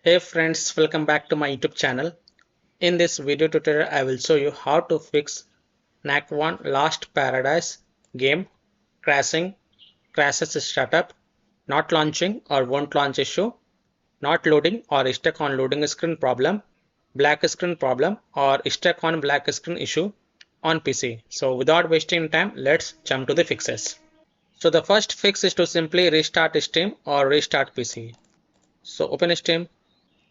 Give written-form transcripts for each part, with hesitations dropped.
Hey friends, welcome back to my YouTube channel. In this video tutorial, I will show you how to fix NAKWON Lost Paradise game crashing, crashes startup, not launching or won't launch issue, not loading or stuck on loading screen problem, black screen problem or stuck on black screen issue on PC. So without wasting time, let's jump to the fixes. So the first fix is to simply restart Steam or restart PC. So open Steam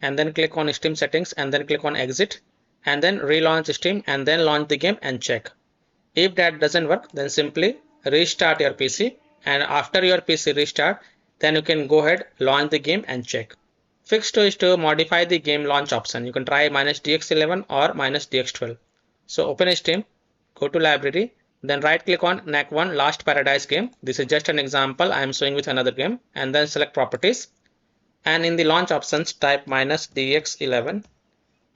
and then click on Steam settings and then click on exit and then relaunch Steam and then launch the game and check. If that doesn't work, then simply restart your PC, and after your PC restart, then you can go ahead, launch the game and check. Fix 2 is to modify the game launch option. You can try -DX11 or -DX12. So open Steam, go to library, then right click on NAKWON Lost Paradise game. This is just an example I am showing with another game, and then select properties. And in the launch options type -DX11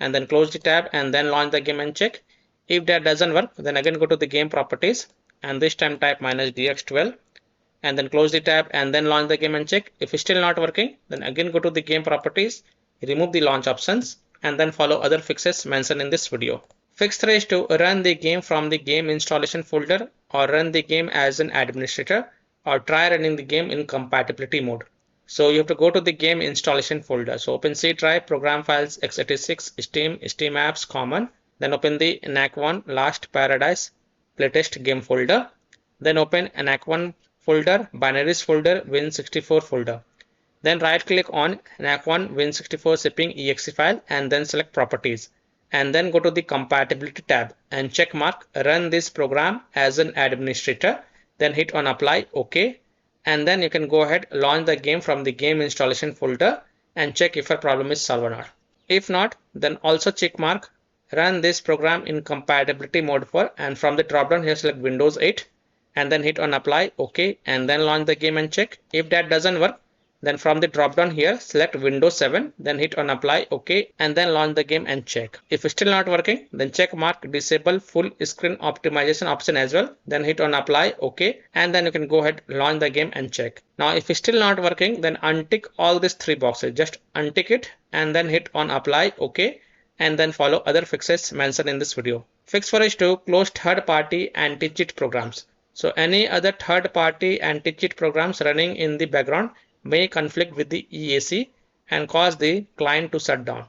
and then close the tab and then launch the game and check. If that doesn't work, then again go to the game properties and this time type -DX12 and then close the tab and then launch the game and check. If it's still not working, then again go to the game properties, remove the launch options and then follow other fixes mentioned in this video. Fix 3 is to run the game from the game installation folder or run the game as an administrator or try running the game in compatibility mode. So you have to go to the game installation folder. So open C drive, program files, x86, Steam, Steam apps, common. Then open the NAKWON Lost Paradise Playtest game folder. Then open NAKWON folder, binaries folder, Win64 folder. Then right click on NAKWON Win64 shipping exe file and then select properties. And then go to the compatibility tab and check mark run this program as an administrator. Then hit on apply, OK. And then you can go ahead, launch the game from the game installation folder and check if a problem is solved or not. If not, then also check mark run this program in compatibility mode for, and from the drop down here select Windows 8 and then hit on apply, OK, and then launch the game and check. If that doesn't work, then from the drop down here select Windows 7, then hit on apply, OK, and then launch the game and check. If it's still not working, then check mark disable full screen optimization option as well, then hit on apply, OK, and then you can go ahead, launch the game and check. Now if it's still not working, then untick all these three boxes, just untick it and then hit on apply, OK, and then follow other fixes mentioned in this video. Fix 4 is to close third-party anti-cheat programs. So any other third-party anti-cheat programs running in the background may conflict with the EAC and cause the client to shut down.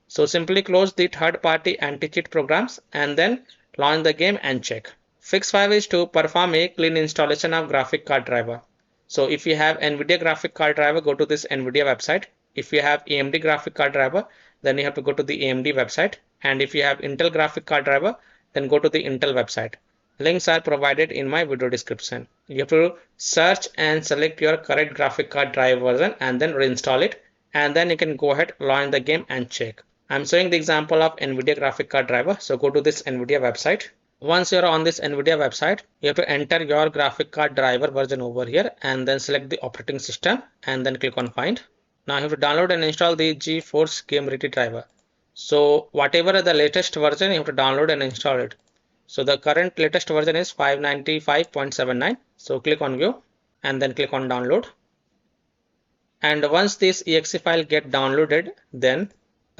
So simply close the third-party anti-cheat programs and then launch the game and check. Fix 5 is to perform a clean installation of graphic card driver. So if you have NVIDIA graphic card driver, go to this NVIDIA website. If you have AMD graphic card driver, then you have to go to the AMD website. And if you have Intel graphic card driver, then go to the Intel website. Links are provided in my video description. You have to search and select your correct graphic card drive version and then reinstall it. And then you can go ahead, launch the game and check. I'm showing the example of NVIDIA graphic card driver. So go to this NVIDIA website. Once you're on this NVIDIA website, you have to enter your graphic card driver version over here and then select the operating system and then click on find. Now you have to download and install the GeForce Game Ready driver. So whatever the latest version, you have to download and install it. So the current latest version is 595.79. So click on view and then click on download. And once this exe file get downloaded, then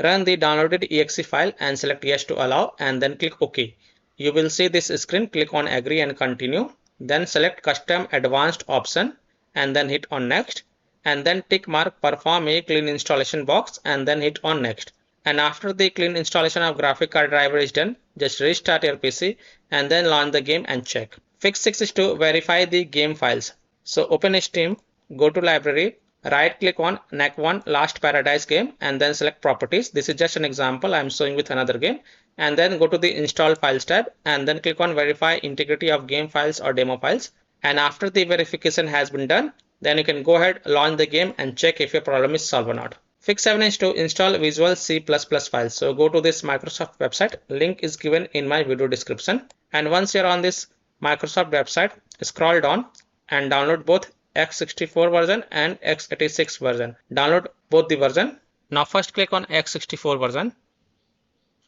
run the downloaded exe file and select yes to allow and then click OK. You will see this screen, click on agree and continue. Then select custom advanced option and then hit on next. And then tick mark perform a clean installation box and then hit on next. And after the clean installation of graphic card driver is done, just restart your PC and then launch the game and check. Fix 6 is to verify the game files. So open Steam, go to library, right click on NAKWON Lost Paradise game and then select properties. This is just an example I am showing with another game. And then go to the install files tab and then click on verify integrity of game files or demo files. And after the verification has been done, then you can go ahead, launch the game and check if your problem is solved or not. Fix 7 is to install Visual C++ files. So go to this Microsoft website. Link is given in my video description. And once you're on this Microsoft website, scroll down and download both x64 version and x86 version. Download both the version. Now first click on x64 version.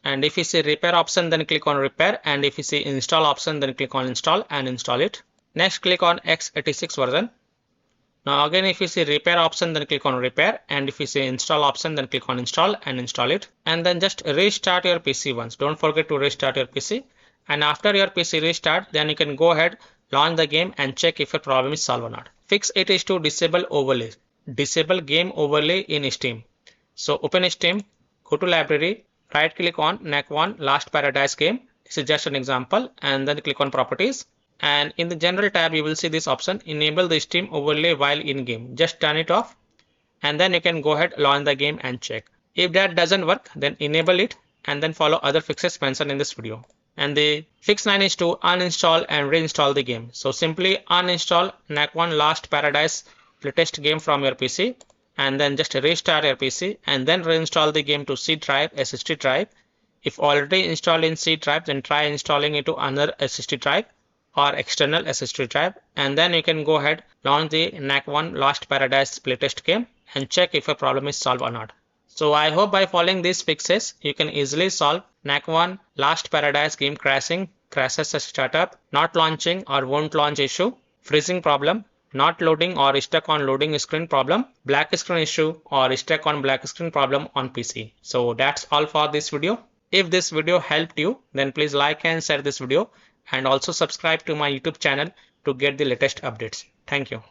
And if you see repair option, then click on repair. And if you see install option, then click on install and install it. Next click on x86 version. Now again, if you see repair option, then click on repair, and if you see install option, then click on install and install it, and then just restart your PC once. Don't forget to restart your PC, and after your PC restart, then you can go ahead, launch the game and check if your problem is solved or not. Fix it is to disable overlay. Disable game overlay in Steam. So open Steam, go to library, right click on NAKWON Last Paradise game. This is just an example, and then click on properties. And in the general tab, you will see this option, enable the Steam overlay while in game. Just turn it off, and then you can go ahead, launch the game and check. If that doesn't work, then enable it and then follow other fixes mentioned in this video. And the fix 9 is to uninstall and reinstall the game. So simply uninstall NAKWON Last Paradise Playtest game from your PC, and then just restart your PC and then reinstall the game to C drive, SSD drive. If already installed in C drive, then try installing it to another SSD drive or external SSD drive, and then you can go ahead, launch the NAKWON Last Paradise Playtest game and check if a problem is solved or not. So I hope by following these fixes, you can easily solve NAKWON Last Paradise game crashing, crashes at startup, not launching or won't launch issue, freezing problem, not loading or stuck on loading screen problem, black screen issue or stuck on black screen problem on PC. So that's all for this video. If this video helped you, then please like and share this video, and also subscribe to my YouTube channel to get the latest updates. Thank you.